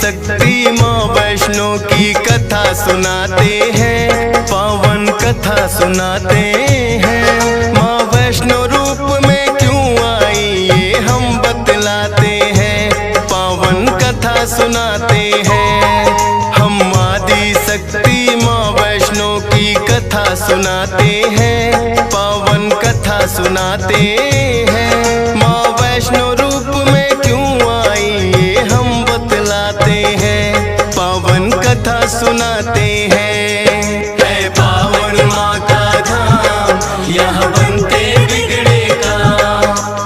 शक्ति माँ वैष्णो की कथा सुनाते हैं, पावन कथा सुनाते हैं। माँ वैष्णो रूप में क्यों आई ये हम बतलाते हैं, पावन कथा सुनाते हैं। हम आदि शक्ति माँ वैष्णो की कथा सुनाते हैं, पावन कथा सुनाते हैं। माँ वैष्णो रूप में क्यों आई ये हम बतलाते हैं, पावन कथा सुनाते हैं। है पावन माँ का धाम, यहाँ बनते बिगड़े काम।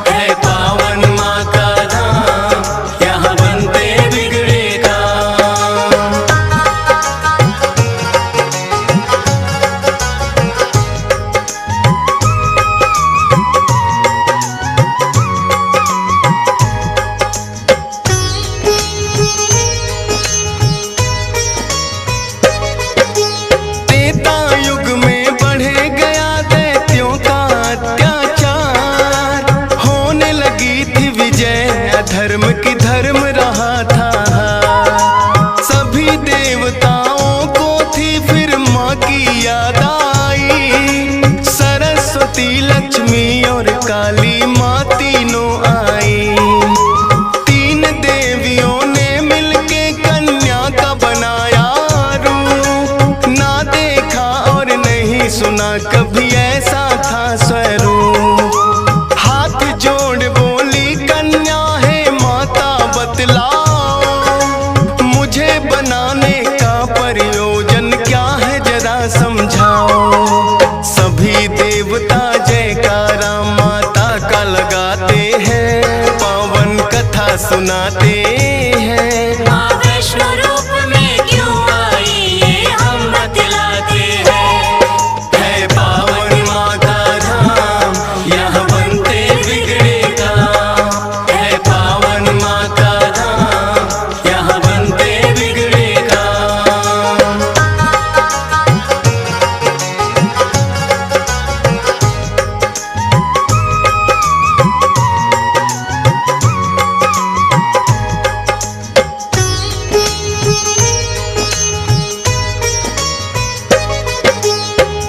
है पावन माँ का धाम, यहाँ बनते बिगड़े काम। धर्म की धर्म रहा था, सभी देवताओं को थी फिर माँ की याद आई। सरस्वती लक्ष्मी और काली माँ तीनों आई। तीन देवियों ने मिलके कन्या का बनाया रूप, ना देखा और नहीं सुना कभी ऐसा था स्वरूप। हाथ जोड़ बोली कन्या बतलाओ, मुझे बनाने का प्रयोजन क्या है जरा समझाओ। सभी देवता जयकारा माता का लगाते हैं, पावन कथा सुनाते हैं। माँ वैष्णो रूप में क्यों आई ये हम बतलाते हैं। है पावन माँ का धाम, यहाँ बनते बिगड़े काम। है पावन माँ का धाम, यहाँ बनते बिगड़े काम।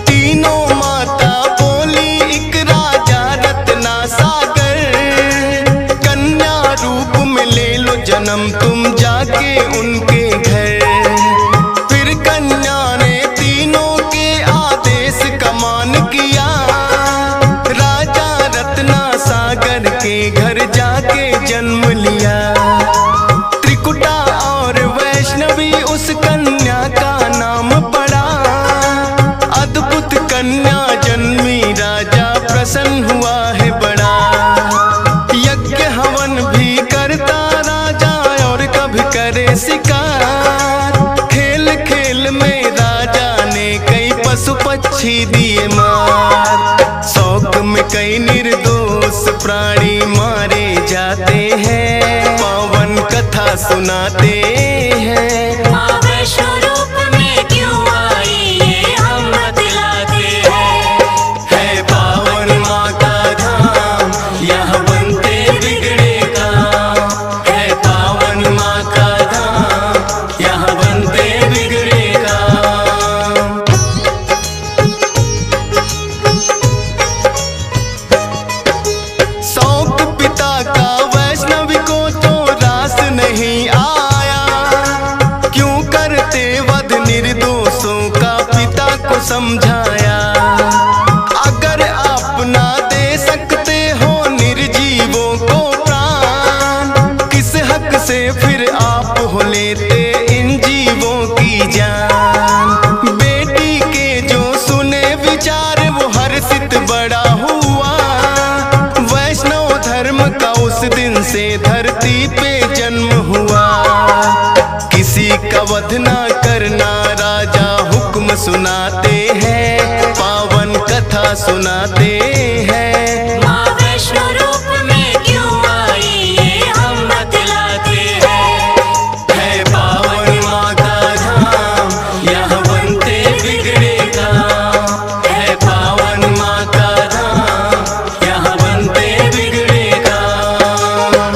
तीनों माता बोली एक राजा रत्ना सागर, कन्या रूप में ले लो जन्म तुम जाके उनके घर। फिर कन्या ने तीनों के आदेश का मान किया, राजा रत्ना सागर के घर जाके जन्म लिया। त्रिकुटा और वैष्णवी उस कन्या का नाम पड़ा, अद्भुत कन्या जन्मी राजा प्रसन्न हुआ है बड़ा। यज्ञ हवन भी करता राजा और कभी करे शिकार। खेल खेल में राजा ने कई पशु पक्षी दिए मार। शौक में कई निर्दोष प्राणी मारे जाते हैं, पावन कथा सुनाते हैं। माँ वैष्णो रूप में क्यों आई ये हम बतलाते हैं। है पावन माँ का धाम, यहाँ बनते बिगड़े काम। है पावन माँ का धाम, यहाँ बनते बिगड़े काम। शौक पिता का वैष्णवी को तो रास नहीं आया, क्यों करते वध निर्दोषों का पिता को समझाया। अगर आप ना दे सकते हो निर्जीवों को प्राण, किस हक से फिर आप हो लेते इन जीवों की जान। बेटी के जो सुने विचार वो हर्षित बड़ा हुआ, वैष्णव धर्म का उस दिन से धरती पे जन्म हुआ। किसी का वध ना करना राजा हुक्म सुनाते हैं, पावन कथा सुनाते हैं। माँ वैष्णो रूप में क्यों आई ये हम बतलाते हैं। है पावन माँ का धाम, यहाँ बनते बिगड़े काम। है पावन माँ का धाम, यहाँ बनते बिगड़े काम।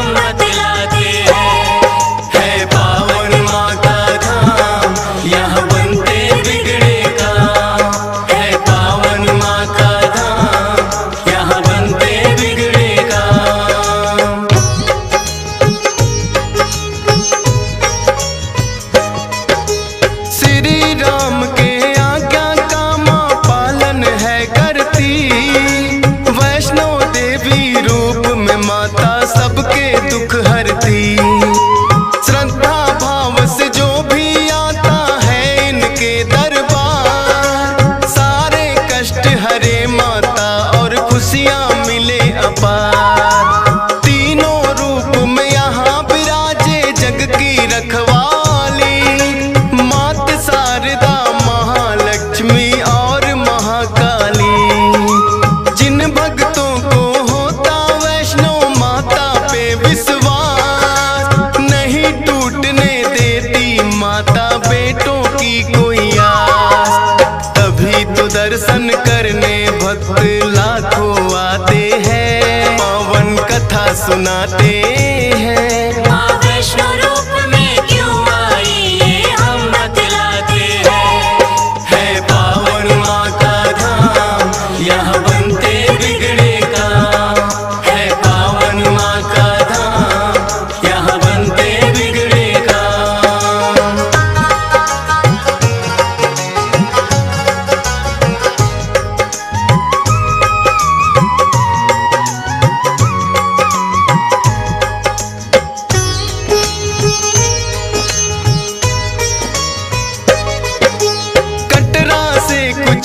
हम बतलाते हैं। है पावन माँ का धाम, यहाँ बनते बिगड़े काम। है पावन माँ का धाम, यहाँ बनते बिगड़े काम। श्री राम के आज्ञा का माँ पालन है करती। वैष्णो देवी रूप में माता सबके दुख हरती। श्रद्धा भाव से जो भी आता है इनके दरबार, सारे कष्ट हरे माता और खुशियाँ मिले अपार। तीनों रूप में यहाँ विराजे जग की रखवाली, मात शारदा महालक्ष्मी और महाकाली। जिन भक्तों को होता वैष्णो माता पे विश्वास, नहीं टूटने देती माता बेटों की कोई आस। तभी तो दर्शन करने भक्त लाखों आते हैं, पावन कथा सुनाते हैं। माँ वैष्णो रूप में क्यों आई ये हम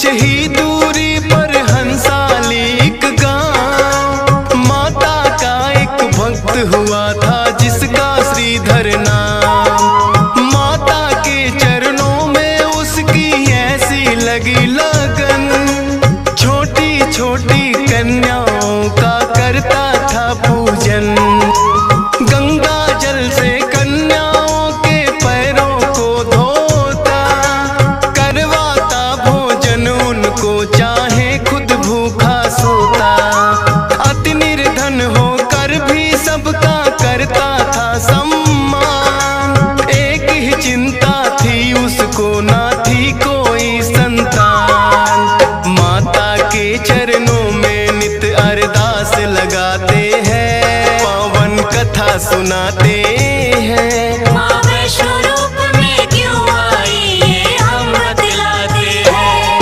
कुछ ही दूरी पर हंसाली एक गांव, माता का एक भक्त हुआ था जिसका श्रीधर नाम। माता के चरणों में उसकी ऐसी लगी लगन, छोटी छोटी कन्याओं का करता था पूजन। गंगा जल से कन्याओं के पैरों को धोता, करवाता भोजन उनको चाहे खुद भूखा सोता। अति निर्धन होकर भी सबका करता था सम्मान, एक ही चिंता थी उसको ना थी कोई संतान। माता के चरणों में नित अरदास लगाते हैं, पावन कथा सुनाते हैं। माँ वैष्णो रूप में क्यों आई ये हम बतलाते हैं।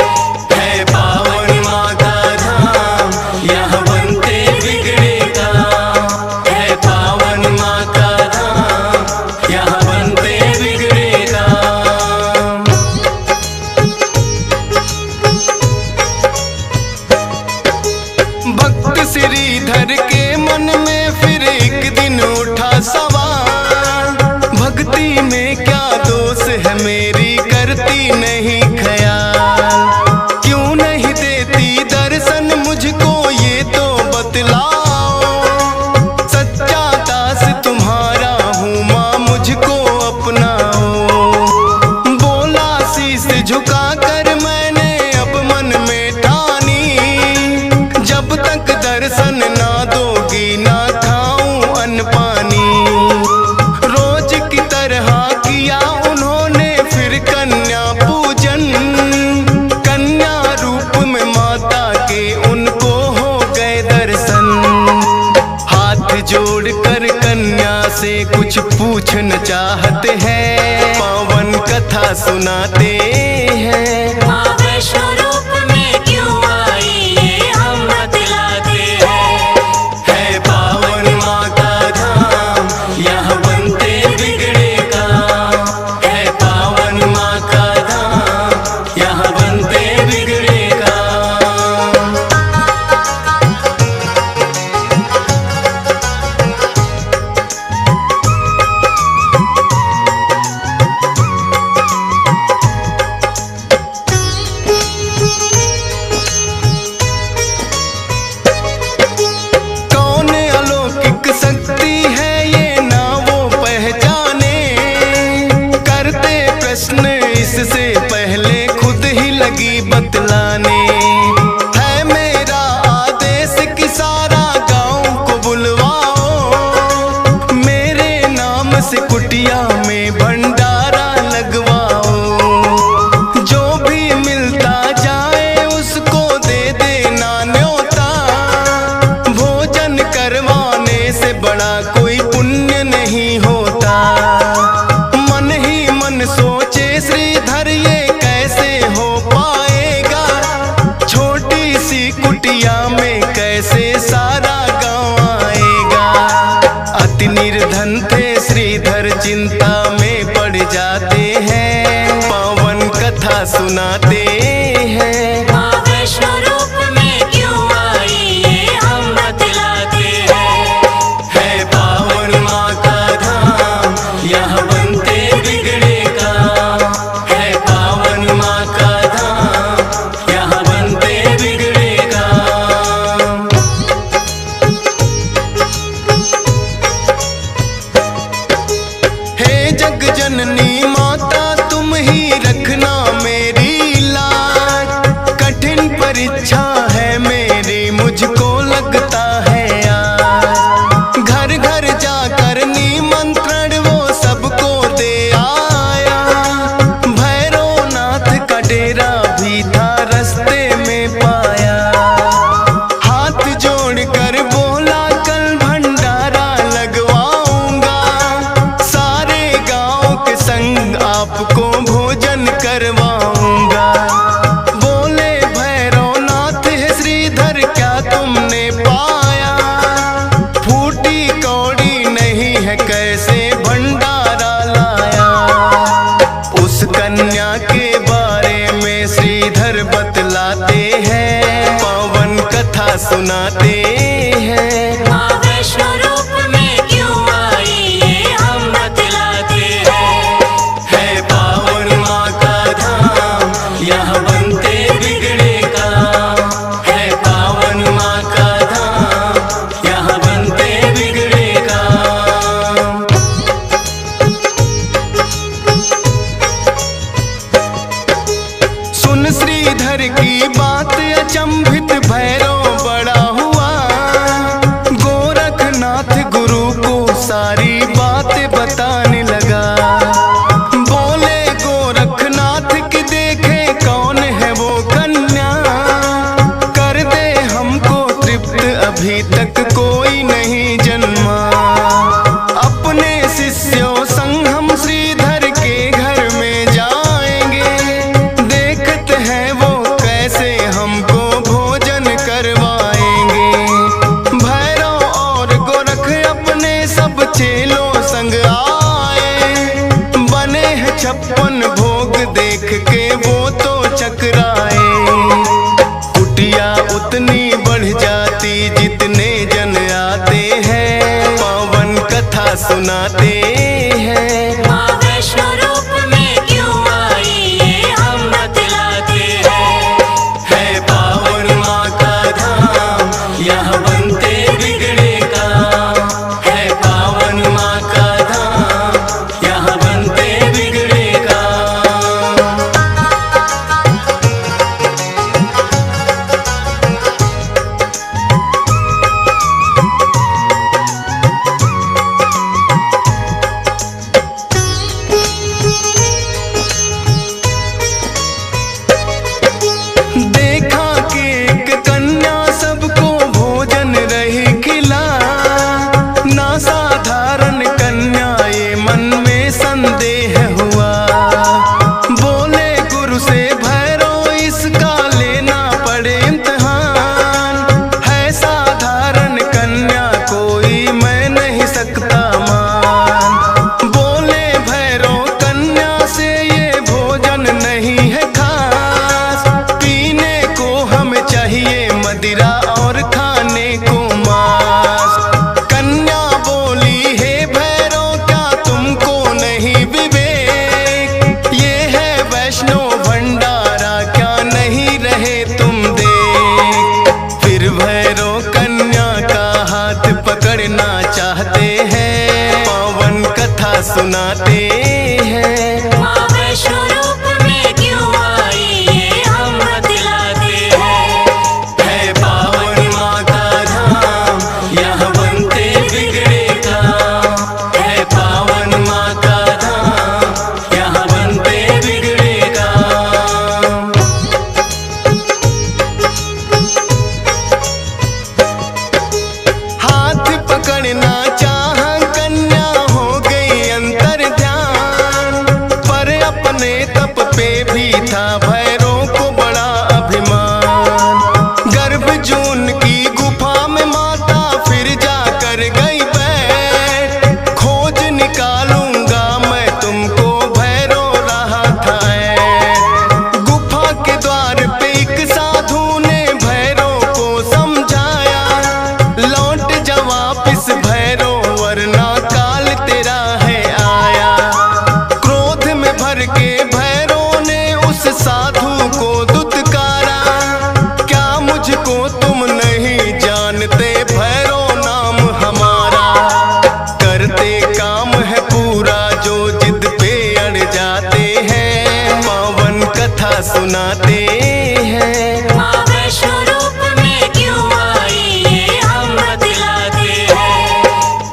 है पावन माँ का धाम, यहाँ बनते बिगड़े काम। है पावन माँ का धाम, यहाँ बनते बिगड़े काम। भक्त श्रीधर के मन में फिर एक दिन उठा सवाल, भक्ति में क्या दोष है मेरी करती नहीं ख्याल। क्यों नहीं देती दर्शन मुझको ये तो बतलाओ, सच्चा दास तुम्हारा हूँ माँ मुझको अपनाओ। बोला शीश झुका कर मैंने अब मन में ठानी, जब तक दर्शन ना दोगी ना खाऊं अन्न पानी। रोज की तरह किया उन्होंने फिर कन्या पूजन, कन्या रूप में माता के उनको हो गए दर्शन। हाथ जोड़कर कन्या से कुछ पूछना चाहते हैं, पावन कथा सुनाते हैं। माँ वैष्णो रूप में क्यों आई ये हम बतलाते हैं। है पावन माँ का धाम, यहाँ बनते बिगड़े काम। है पावन माँ का धाम, यहाँ बनते बिगड़े काम। कौन अलौकिक शक्ति है ये ना वो पहचाने, करते प्रश्न इससे पहले खुद ही लगी बतलाने। है मेरा आदेश कि सारा गांव को बुलवाओ, मेरे नाम से कुटिया में भंडारा लगवाओ। जो भी मिलता जाए उसको दे देना न्योता, भोजन करवाने से बड़ा कोई पुण्य नहीं होता। मन ही मन सोचे श्रीधर ये कैसे हो पाएगा, छोटी सी कुटिया में कैसे सारा गांव आएगा। अति निर्धन थे श्रीधर चिंता में पड़ जाते हैं, पावन कथा सुनाते हैं। माँ वैष्णो रूप में क्यों आई ये हम बतलाते हैं। है पावन माँ का धाम, यहाँ बनते बिगड़े काम। है पावन माँ का धाम, यहाँ बनते बिगड़े काम। हे जग जननी माता तुम ही रखना मेरी लाज, कठिन परीक्षा है मेरी मुझको लगता है आज। घर घर जाकर निमंत्रण वो सबको दे आया, भैरवनाथ का डेरा भी था रास्ते में पाया। हाथ जोड़कर बोला कल भंडारा लगवाऊंगा, सारे गांव के संग आपको भोजन करवाऊंगा। बोले भैरवनाथ है श्रीधर क्या तुमने पाया, फूटी कौड़ी नहीं है कैसे भंडारा लाया। उस कन्या के बारे में श्रीधर बतला सुनाते हैं। माँ वैष्णो रूप में क्यों आई ये हम बतलाते हैं। है पावन माँ का धाम, यहाँ बनते बिगड़े काम। है पावन माँ का धाम, यहाँ बनते बिगड़े काम। सुन श्रीधर की बात अचंभित भैरव बड़ा हुआ। गोरखनाथ गुरु को सारी बात बताने लगा। बोले गोरखनाथ की देखे कौन है वो कन्या। कर दे हमको तृप्त अभी तक कोई नहीं जन्मा। अपने शिष्यों संग हम श्रीधर के घर में जाएंगे। देखते हैं वो कैसे हमको भोजन करवाएंगे। भैरव और गोरख अपने सब चेलों संग आए। बने हैं 56 भोग देख के वो तो चकराए। कुटिया उतनी बढ़ जाती जितने जन आते हैं। पावन कथा सुनाते हैं। माँ वैष्णो रूप में क्यों आई ये हम बतलाते हैं। है पावन माँ का धाम, यहाँ बनते बिगड़े काम। है पावन माँ का धाम, यहाँ बनते बिगड़े काम। देखा कि एक कन्या सबको भोजन रही खिला। ना साधारण कन्या ये मन में संदेह हुआ। बोले गुरु से भैरव इसका लेना पड़े इम्तिहान। है साधारण कन्या कोई मैं नहीं सकता मान। बोले भैरव कन्या से ये भोजन नहीं है खास। पीने को हमें चाहिए मदिरा और खाने को मांस। कन्या बोली हे भैरव क्या तुमको नहीं विवेक। ये है वैष्णो भंडारा क्या नहीं रहे तुम देख। फिर भैरव कन्या का हाथ पकड़ना चाहते हैं। पावन कथा सुनाते हैं। माँ वैष्णो रूप में क्यों आई ये हम बतलाते हैं। है पावन माँ का धाम, यहाँ बनते बिगड़े काम। है पावन माँ का धाम, यहाँ बनते बिगड़े काम। हाथ पकड़ना चाह कन्या हो गई अंतर ध्यान। पर अपने तप पे भी था भैरव को बड़ा अभिमान। गर्भ जून की गुफा में माता फिर जाकर गई बैठ। खोज निकालूंगा मैं तुमको भैरव रहा था ऐठ। गुफा के द्वार पे एक साधु ने भैरव को समझाया। लौट जा वापिस भैरव वरना काल तेरा है आया। क्रोध में भर के भैरव ने उस साधु को दुत्कारा। क्या मुझको तुम नहीं जानते भैरव नाम हमारा। करते काम है पूरा जो जिद पे अड़ जाते हैं। पावन कथा सुनाते हैं। माँ वैष्णो रूप में क्यों आई ये हम बतलाते हैं।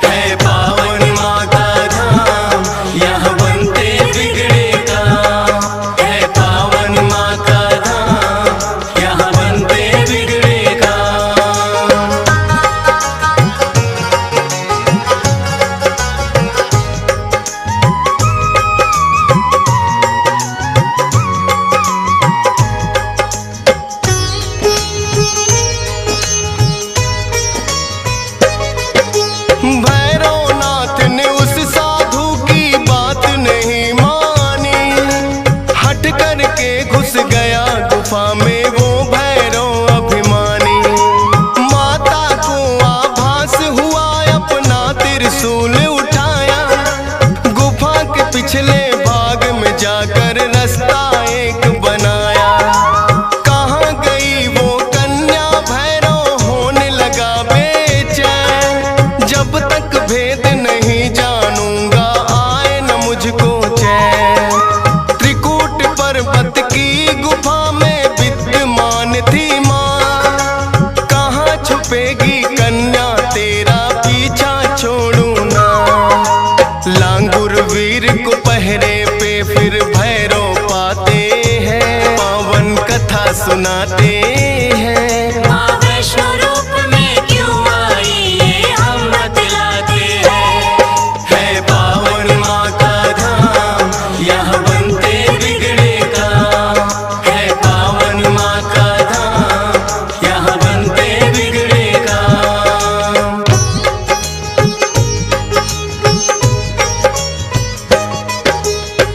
है पावन माँ का धाम, यहाँ बनते बिगड़े काम। है पावन माँ का धाम, यहाँ बनते बिगड़े काम। जाकर रास्ता एक बनाया। कहाँ गई वो कन्या भैरव होने लगा बेचैन। जब तक भेद नहीं जानूंगा आए न मुझको चैन। त्रिकूट पर्वत की गुफा में विद्यमान थी माँ। कहाँ छुपेगी कन्या तेरा पीछा छोड़ू ना। लांगुर वीर को पहरे पे फिर भैरव पाते हैं। पावन कथा सुनाते हैं। माँ वैष्णो रूप में क्यों आई ये हम बतलाते हैं। है पावन माँ का धाम यहाँ बनते बिगड़े काम। है पावन माँ का धाम यहाँ बनते बिगड़े काम।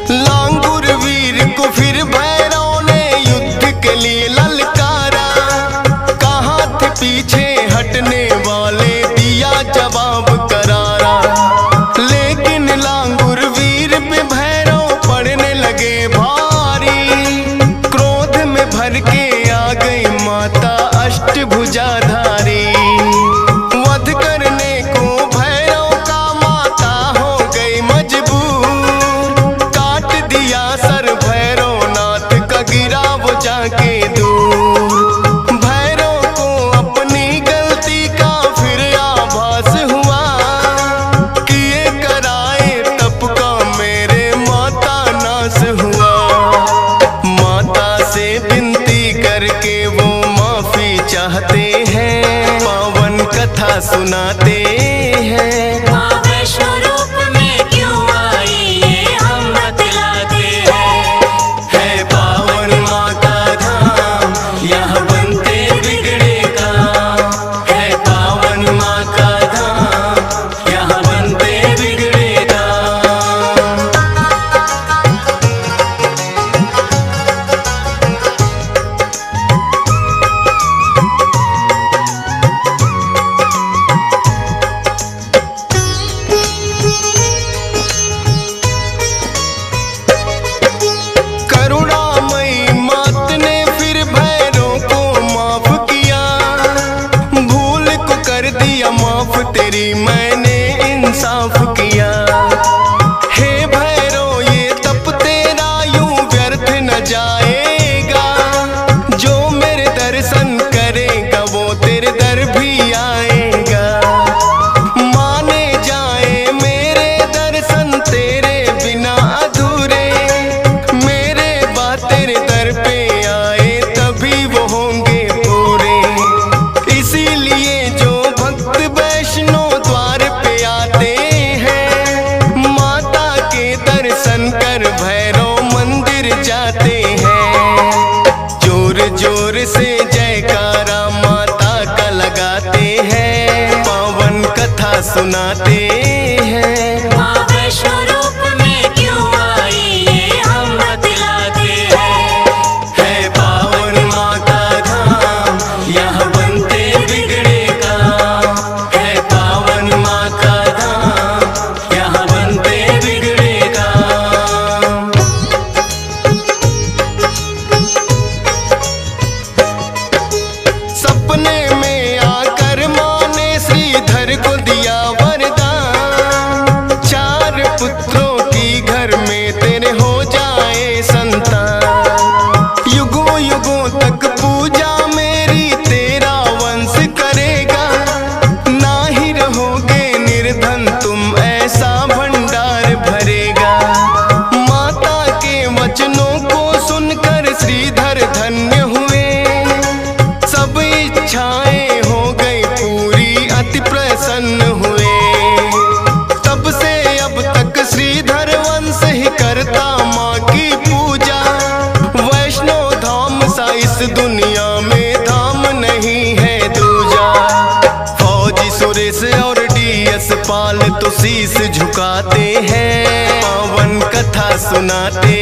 लांगुर वीर को फिर भैरव ने युद्ध के लिए ललकारा। कहाँ थे पीछे हटने वाले दिया जवाब करारा। लेकिन लांगुर वीर पे भैरव पड़ने लगे भारी। क्रोध में भर के आ गई माता अष्टभुजाधारी। वध करने को भैरव का माता हो गई मजबूर। काट दिया सर भैरवनाथ का गिरा वो जाके दूर। भैरव को अपनी गलती का फिर आभास हुआ। किए कराए तप का मेरे माता नाश हुआ। माता से विनती करके वो माफी चाहते हैं। पावन कथा सुनाते हैं। माँ वैष्णो रूप में क्यों आई ये हम बतलाते हैं। है पावन माँ का धाम यहाँ बनते बिगड़े काम। है पावन माँ का धाम यहाँ बनते बिगड़े काम। करुणामयी मात ने फिर भैरव को माफ किया। भूल को कर दिया माफ तेरी मैंने इंसाफ किया। हे भैरव ये तप तेरा यूं व्यर्थ न जाएगा। जो मेरे दर्शन करेगा वो तेरे दर भी आएगा। माने जाए मेरे दर्शन तेरे बिना अधूरे। मेरे बात तेरे दर पे आए तभी वो होंगे पूरे। इसीलिए जो भक्त वैष्णो द्वार पे आते हैं। माता के दर्शन कर भैरव मंदिर जाते हैं। जोर जोर से जयकारा माता का लगाते हैं। पावन कथा सुनाते हैं। माँ वैष्णो रूप में क्यों आई ये हम बतलाते हैं। है पावन माँ का धाम यहाँ बनते बिगड़े काम। है पावन माँ का धाम यहाँ बनते बिगड़े काम। सपने में आकर माँ ने श्रीधर को दिया वरदान। 4 पुत्रों की घर में तेरे हो जाए संतान। युगों युगों तक पूजा मेरी तेरा वंश करेगा। ना ही रहोगे निर्धन तुम ऐसा भंडार भरेगा। माता के वचनों को सुनकर श्रीधर धन्य हुए। सब इच्छाएं हो गई पूरी अति प्रसन्न हुए। तब से अब तक श्रीधर वंश ही करता माँ की पूजा। वैष्णो धाम सा इस दुनिया में धाम नहीं है दूजा। फौजी सुरेश और डीएस पाल तो शीश झुकाते हैं। पावन कथा सुनाते